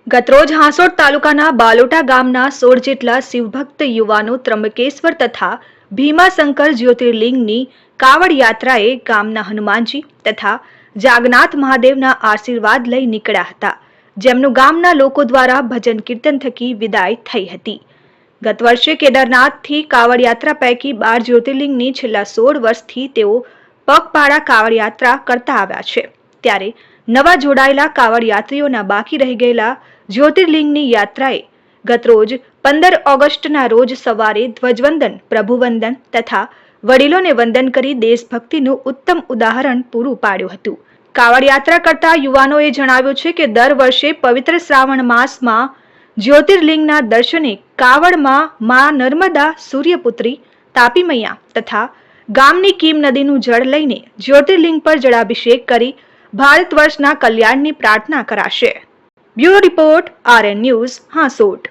ગતરોજ હાંસોડ તાલુકાના બાલોટા ગામના 16 જેટલા શિવભક્ત યુવાનો ત્રંબકેશ્વર તથા ભીમાશંકર જ્યોતિર્લિંગની કાવડ યાત્રાએ ગામના હનુમાનજી તથા જાગનાથ મહાદેવના આશીર્વાદ લઈ નીકળ્યા હતા, જેમનું ગામના લોકો દ્વારા ભજન કીર્તન થકી વિદાય થઈ હતી। ગત વર્ષે કેદારનાથથી કાવડ યાત્રા પૈકી 12 જ્યોતિર્લિંગની છેલ્લા 16 વર્ષથી તેઓ પગપાળા કાવડ યાત્રા કરતા આવ્યા છે, ત્યારે નવા જોડાયેલા કાવડ યાત્રીઓના બાકી રહી ગયેલા જ્યોતિર્લિંગની યાત્રાએ ગતરોજ 15 ઓગસ્ટના રોજ સવારે ધ્વજવંદન, પ્રભુવંદન તથા વડીલોને વંદન કરી દેશભક્તિનું ઉત્તમ ઉદાહરણ પૂરું પાડ્યું હતું। કાવડ યાત્રા કરતા યુવાનોએ જણાવ્યું છે કે દર વર્ષે પવિત્ર શ્રાવણ માસમાં જ્યોતિર્લિંગના દર્શને કાવડમાં મા નર્મદા, સૂર્યપુત્રી, તાપી મૈયા તથા ગામની કીમ નદીનું જળ લઈને જ્યોતિર્લિંગ પર જળાભિષેક કરી ભારત વર્ષના કલ્યાણની પ્રાર્થના કરાશે। Bureau report, RN news, Hansot.